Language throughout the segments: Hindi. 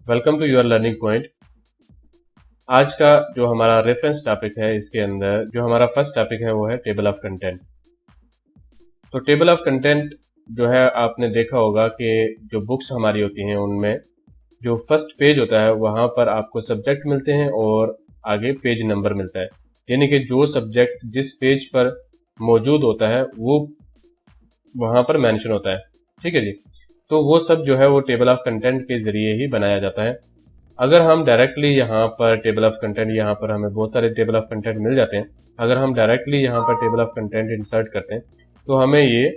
Welcome to your learning point. आज का जो हमारा रेफरेंस टॉपिक है, इसके अंदर जो हमारा फर्स्ट टॉपिक है वो है टेबल ऑफ कंटेंट। तो टेबल ऑफ कंटेंट जो है, आपने देखा होगा कि जो बुक्स हमारी होती हैं उनमें जो फर्स्ट पेज होता है वहां पर आपको सब्जेक्ट मिलते हैं और आगे पेज नंबर मिलता है। यानी कि जो सब्जेक्ट जिस पेज पर मौजूद होता है वो वहां पर मेंशन होता है। ठीक है जी। तो वो सब जो है वो टेबल ऑफ कंटेंट के जरिए ही बनाया जाता है। अगर हम डायरेक्टली यहाँ पर टेबल ऑफ कंटेंट, यहाँ पर हमें बहुत सारे टेबल ऑफ कंटेंट मिल जाते हैं। अगर हम डायरेक्टली यहाँ पर टेबल ऑफ कंटेंट इंसर्ट करते हैं तो हमें ये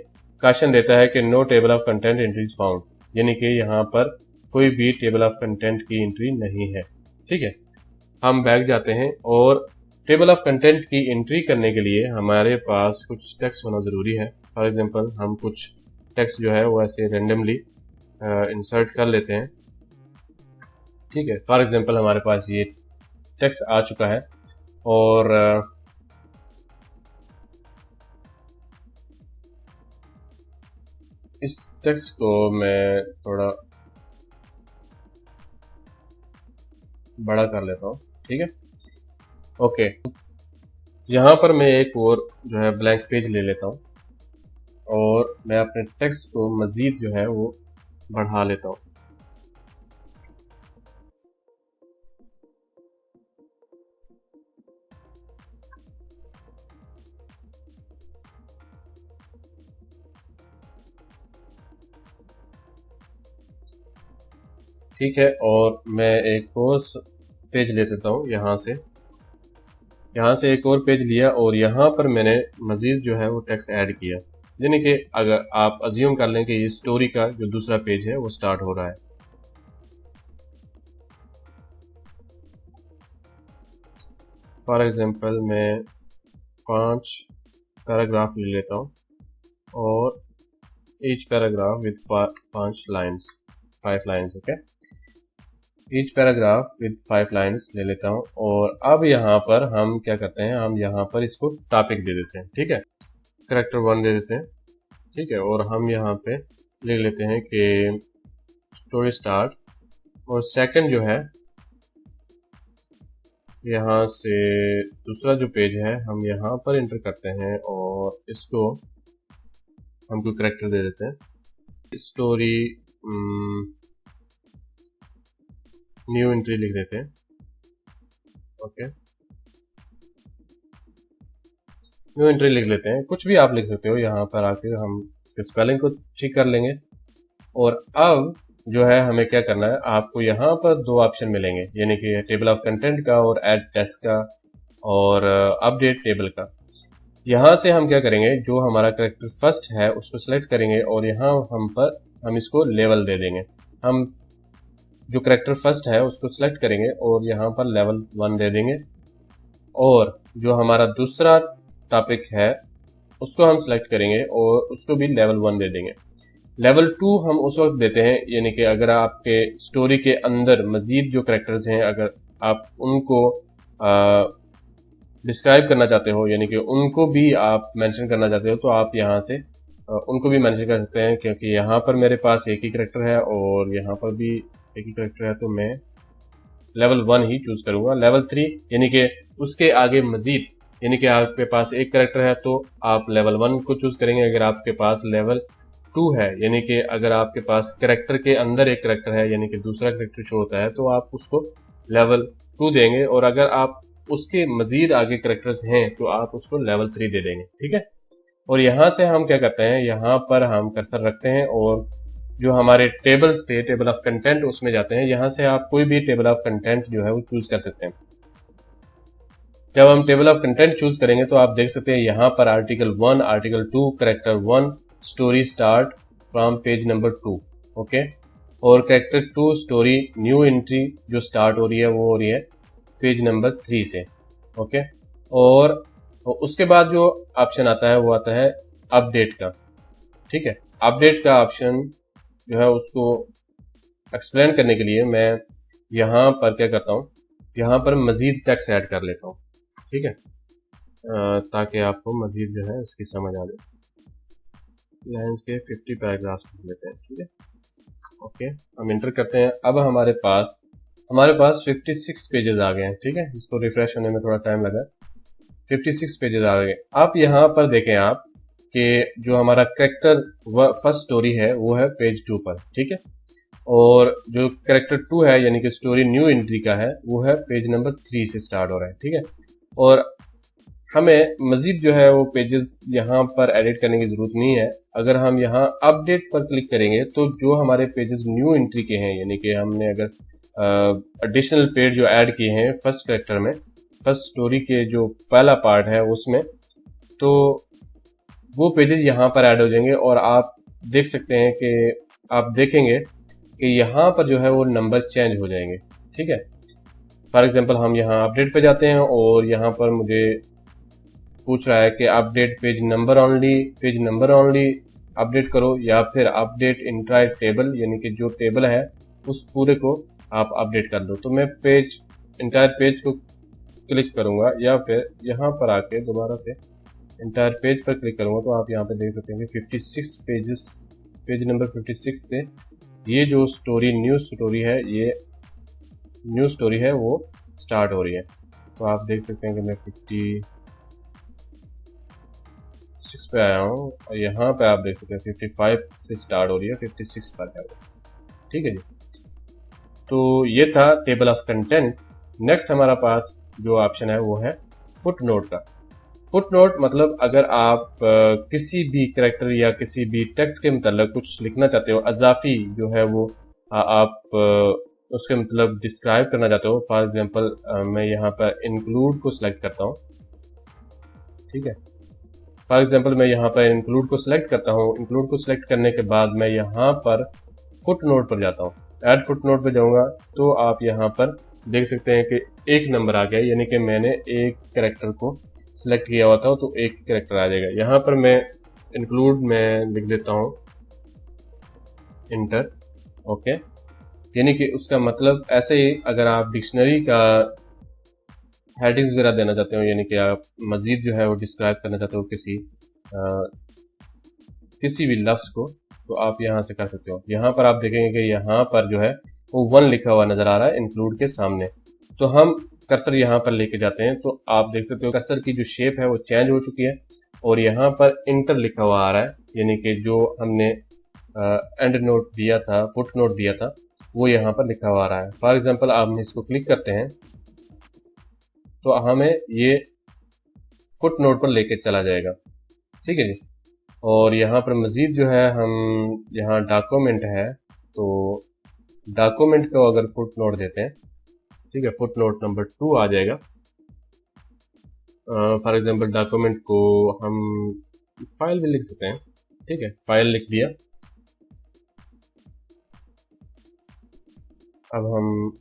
क्वेश्चन देता है कि no table of content entries found, यानी कि यहाँ पर कोई भी टेबल ऑफ कंटेंट की एंट्री नहीं है। ठीक है, हम बैक जाते हैं और टेबल ऑफ कंटेंट की एंट्री करने के लिए हमारे पास कुछ टेक्स्ट होना ज़रूरी है। फॉर एग्जांपल हम कुछ टेक्स्ट जो है वो ऐसे रेंडमली इंसर्ट कर लेते हैं। ठीक है, फॉर एग्जांपल हमारे पास ये टेक्स्ट आ चुका है और इस टेक्स्ट को मैं थोड़ा बड़ा कर लेता हूँ। ठीक है, ओके। यहाँ पर मैं एक और जो है ब्लैंक पेज ले लेता हूँ और मैं अपने टेक्स्ट को मज़ीद जो है वो बढ़ा लेता हूँ। ठीक है, और मैं एक और पेज ले लेता हूँ यहाँ से एक और पेज लिया और यहाँ पर मैंने मज़ीद जो है वो टेक्स्ट ऐड किया। यानी कि अगर आप अज्यूम कर लें कि ये स्टोरी का जो दूसरा पेज है वो स्टार्ट हो रहा है। फॉर एग्जांपल मैं 5 पैराग्राफ ले लेता हूँ और each paragraph with 5 lines, 5 lines. Okay, each paragraph with 5 lines ले लेता हूँ और अब यहाँ पर हम क्या करते हैं, हम यहाँ पर इसको टॉपिक दे देते हैं। ठीक है, कैरेक्टर 1 दे देते हैं। ठीक है, और हम यहाँ पे लिख लेते हैं कि स्टोरी स्टार्ट, और सेकंड जो है यहाँ से दूसरा जो पेज है हम यहाँ पर एंटर करते हैं और इसको हम कोई कैरेक्टर दे देते हैं। स्टोरी न्यू एंट्री लिख देते हैं। ओके, न्यू एंट्री लिख लेते हैं। कुछ भी आप लिख सकते हो, यहाँ पर आके हम इसके स्पेलिंग को ठीक कर लेंगे। और अब जो है हमें क्या करना है, आपको यहाँ पर 2 ऑप्शन मिलेंगे, यानी कि टेबल ऑफ कंटेंट का और ऐड टेक्स्ट का और अपडेट टेबल का। यहाँ से हम क्या करेंगे, जो हमारा कैरेक्टर फर्स्ट है उसको सिलेक्ट करेंगे और यहाँ हम इसको लेवल दे देंगे। हम जो कैरेक्टर फर्स्ट है उसको सिलेक्ट करेंगे और यहाँ पर लेवल 1 दे देंगे, और जो हमारा दूसरा टॉपिक है उसको हम सिलेक्ट करेंगे और उसको भी लेवल 1 दे देंगे। लेवल 2 हम उस वक्त देते हैं, यानी कि अगर आपके स्टोरी के अंदर मजीद जो कैरेक्टर्स हैं अगर आप उनको डिस्क्राइब करना चाहते हो, यानी कि उनको भी आप मेंशन करना चाहते हो, तो आप यहाँ से उनको भी मेंशन कर सकते हैं। क्योंकि यहाँ पर मेरे पास एक ही कैरेक्टर है और यहाँ पर भी एक ही कैरेक्टर है, तो मैं लेवल 1 ही चूज करूंगा। लेवल 3 यानी कि उसके आगे मजीद, यानी कि आपके पास एक कैरेक्टर है तो आप लेवल 1 को चूज करेंगे। अगर आपके पास लेवल 2 है, यानी कि अगर आपके पास कैरेक्टर के अंदर एक कैरेक्टर है, यानी कि दूसरा कैरेक्टर शो होता है, तो आप उसको लेवल 2 देंगे। और अगर आप उसके मजीद आगे कैरेक्टर्स हैं तो आप उसको लेवल 3 दे देंगे। ठीक है, और यहाँ से हम क्या करते हैं, यहाँ पर हम कर्सर रखते हैं और जो हमारे टेबल्स थे, टेबल ऑफ कंटेंट, उसमें जाते हैं। यहाँ से आप कोई भी टेबल ऑफ कंटेंट जो है वो चूज कर सकते हैं। जब हम टेबल ऑफ कंटेंट चूज करेंगे तो आप देख सकते हैं यहाँ पर article 1, article 2, character 1, story start from page number 2। Okay, और कैरेक्टर 2 स्टोरी न्यू एंट्री जो स्टार्ट हो रही है वो हो रही है पेज नंबर 3 से। ओके, और उसके बाद जो ऑप्शन आता है वो आता है अपडेट का। ठीक है, अपडेट का ऑप्शन जो है उसको एक्सप्लेन करने के लिए मैं यहाँ पर क्या करता हूँ, यहाँ पर मजीद टेक्स्ट ऐड कर लेता हूँ। ठीक है, ताकि आपको मजीद जो है इसकी समझ आ जाए। लाइन्स के 50 पैराग्राफ्स लिख लेते हैं। ठीक है, ओके, हम इंटर करते हैं। अब हमारे पास 56 पेजेस आ गए हैं। ठीक है, इसको रिफ्रेश होने में थोड़ा टाइम लगा। 56 पेजेस आ गए। आप यहाँ पर देखें आप कि जो हमारा कैरेक्टर फर्स्ट स्टोरी है वो है पेज 2 पर। ठीक है, और जो कैरेक्टर 2 है यानी कि स्टोरी न्यू एंट्री का है वो है पेज नंबर 3 से स्टार्ट हो रहा है। ठीक है, और हमें मजीद जो है वो पेजेस यहाँ पर एडिट करने की जरूरत नहीं है। अगर हम यहाँ अपडेट पर क्लिक करेंगे तो जो हमारे पेजेस न्यू एंट्री के हैं यानी कि हमने अगर एडिशनल पेज जो ऐड किए हैं फर्स्ट कैरेक्टर में, फर्स्ट स्टोरी के जो पहला पार्ट है उसमें, तो वो पेजेस यहाँ पर ऐड हो जाएंगे और आप देख सकते हैं कि आप देखेंगे कि यहाँ पर जो है वो नंबर चेंज हो जाएंगे। ठीक है, फॉर एग्जांपल हम यहाँ अपडेट पे जाते हैं और यहाँ पर मुझे पूछ रहा है कि update page number only update करो या फिर अपडेट इंटायर टेबल यानी कि जो टेबल है उस पूरे को आप अपडेट कर दो। तो मैं इंटायर पेज को क्लिक करूंगा या फिर यहाँ पर आके दोबारा से इंटायर पेज पर क्लिक करूंगा तो आप यहाँ पे देख सकते हैं कि 56 पेज नंबर 56 से ये जो न्यू स्टोरी है वो स्टार्ट हो रही है। तो आप देख सकते हैं कि मैं 56 पे आया हूँ और यहाँ पे आप देख सकते हैं 55 से स्टार्ट हो रही है, 56 पर जा रही है। ठीक है जी, तो ये था टेबल ऑफ कंटेंट। नेक्स्ट हमारा पास जो ऑप्शन है वो है फुट नोट का। फुट नोट मतलब अगर आप किसी भी कैरेक्टर या किसी भी टेक्स्ट के मतलब कुछ लिखना चाहते हो, अजाफी जो है वो आप उसके मतलब डिस्क्राइब करना चाहते हो। फॉर एग्जांपल मैं यहाँ पर इंक्लूड को सिलेक्ट करता हूँ। ठीक है, फॉर एग्जांपल मैं यहाँ पर इंक्लूड को सिलेक्ट करता हूँ। इंक्लूड को सिलेक्ट करने के बाद मैं यहाँ पर फुट नोट पर जाता हूँ। ऐड फुट नोट पर जाऊँगा तो आप यहाँ पर देख सकते हैं कि एक नंबर आ गया, यानी कि मैंने एक कैरेक्टर को सिलेक्ट किया हुआ था तो एक कैरेक्टर आ जाएगा। यहाँ पर मैं इंक्लूड में लिख देता हूँ इंटर। ओके, यानी कि उसका मतलब ऐसे ही अगर आप डिक्शनरी का हेडिंग्स वगैरह देना चाहते हो यानी कि आप मजीद जो है वो डिस्क्राइब करना चाहते हो किसी भी लफ्ज़ को, तो आप यहाँ से कर सकते हो। यहाँ पर आप देखेंगे कि यहाँ पर जो है वो 1 लिखा हुआ नज़र आ रहा है इंक्लूड के सामने। तो हम कर्सर यहाँ पर लेके जाते हैं तो आप देख सकते हो कर्सर की जो शेप है वो चेंज हो चुकी है और यहाँ पर इंटर लिखा हुआ आ रहा है, यानी कि जो हमने एंड नोट दिया था, फुट नोट दिया था, वो यहाँ पर लिखा हुआ आ रहा है। फॉर एग्जांपल आप इसको क्लिक करते हैं तो हमें ये फुट नोट पर लेके चला जाएगा। ठीक है जी, और यहाँ पर मज़ीद जो है हम यहाँ डॉक्यूमेंट है तो डॉक्यूमेंट को अगर फुट नोट देते हैं, ठीक है, फुट नोट नंबर 2 आ जाएगा। फॉर एग्जांपल डॉक्यूमेंट को हम फाइल भी लिख सकते हैं। ठीक है, फाइल लिख दिया। अब हम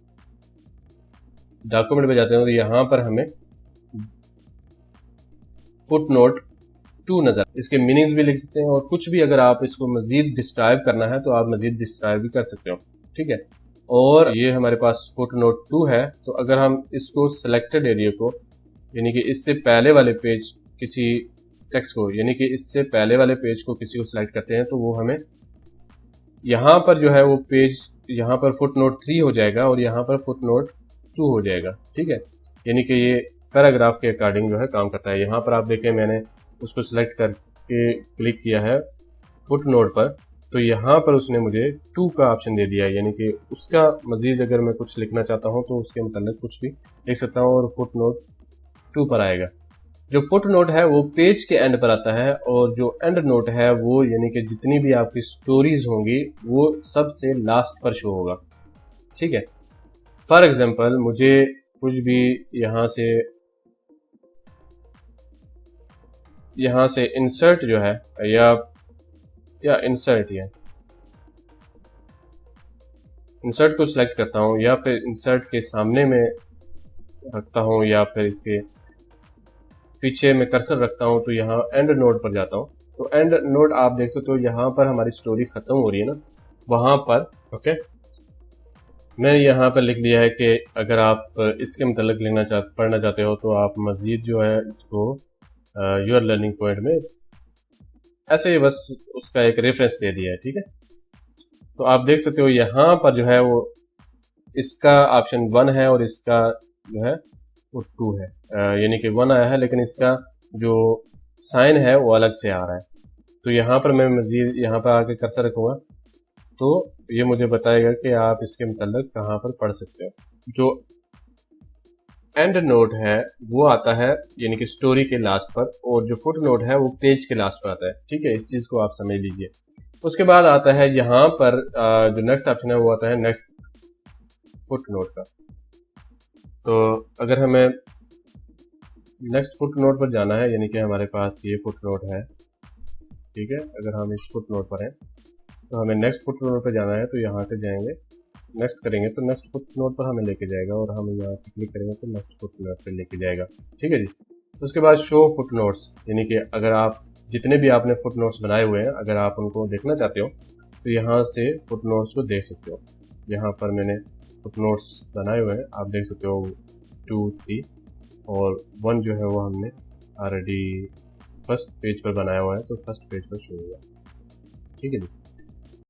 डॉक्यूमेंट पे जाते हैं तो यहाँ पर हमें फुट नोट 2 नज़र, इसके मीनिंग्स भी लिख सकते हैं और कुछ भी अगर आप इसको मज़ीद डिस्क्राइब करना है तो आप मज़ीद डिस्क्राइब भी कर सकते हो। ठीक है, और ये हमारे पास फुट नोट 2 है। तो अगर हम इसको सिलेक्टेड एरिया को यानी कि इससे पहले वाले पेज किसी टेक्स्ट को यानी कि इससे पहले वाले पेज को किसी को सिलेक्ट करते हैं तो वो हमें यहाँ पर जो है वो पेज यहाँ पर फुट नोट 3 हो जाएगा और यहाँ पर फुट नोट 2 हो जाएगा। ठीक है, यानी कि ये पैराग्राफ के अकॉर्डिंग जो है काम करता है। यहाँ पर आप देखें मैंने उसको सिलेक्ट करके क्लिक किया है फुट नोट पर तो यहाँ पर उसने मुझे 2 का ऑप्शन दे दिया है, यानी कि उसका मजीद अगर मैं कुछ लिखना चाहता हूँ तो उसके मतलब कुछ भी लिख सकता हूँ और फुट नोट 2 पर आएगा। जो फुट नोट है वो पेज के एंड पर आता है और जो एंड नोट है वो यानी कि जितनी भी आपकी स्टोरीज होंगी वो सबसे लास्ट पर शो होगा। ठीक है, फॉर एग्जांपल मुझे कुछ भी यहाँ से इंसर्ट जो है या इंसर्ट है, इंसर्ट को सिलेक्ट करता हूँ या फिर इंसर्ट के सामने में रखता हूँ या फिर इसके पीछे में कर्सर रखता हूँ तो यहाँ एंड नोट पर जाता हूँ। तो एंड नोट आप देख सकते हो यहाँ पर हमारी स्टोरी खत्म हो रही है ना, वहाँ पर। ओके, मैं यहाँ पर लिख दिया है कि अगर आप इसके मतलब पढ़ना चाहते हो तो आप मज़ीद जो है इसको योर लर्निंग पॉइंट में ऐसे ही बस उसका एक रेफरेंस दे दिया है। ठीक है, तो आप देख सकते हो यहाँ पर जो है वो इसका ऑप्शन 1 है और इसका जो है वो 2 है, यानी कि 1 आया है लेकिन इसका जो साइन है वो अलग से आ रहा है। तो यहाँ पर मैं मजीद यहाँ पर आके कर्सर रखूँगा तो ये मुझे बताएगा कि आप इसके मतलब कहाँ पर पढ़ सकते हो। जो एंड नोट है वो आता है यानी कि स्टोरी के लास्ट पर, और जो फुट नोट है वो पेज के लास्ट पर आता है। ठीक है, इस चीज़ को आप समझ लीजिए। उसके बाद आता है यहाँ पर जो नेक्स्ट ऑप्शन है वो आता है नेक्स्ट फुट नोट का। तो अगर हमें नेक्स्ट फुट नोट पर जाना है, यानी कि हमारे पास ये फुट नोट है, ठीक है, अगर हम इस फुट नोट पर हैं तो हमें नेक्स्ट फुट नोट पर जाना है, तो यहाँ से जाएंगे, नेक्स्ट करेंगे तो नेक्स्ट फुट नोट पर हमें लेके जाएगा, और हम यहाँ से क्लिक करेंगे तो नेक्स्ट फुट नोट पर लेके जाएगा। ठीक है जी। उसके बाद शो फुट नोट्स, यानी कि अगर आप जितने भी आपने फुट नोट्स बनाए हुए हैं अगर आप उनको देखना चाहते हो तो यहाँ से फुट नोट्स को देख सकते हो। यहाँ पर मैंने फुट नोट्स बनाए हुए हैं, आप देख सकते हो 2, 3 और 1 जो है वो हमने ऑलरेडी फर्स्ट पेज पर बनाया हुआ है, तो फर्स्ट पेज पर शो हुआ। ठीक है जी।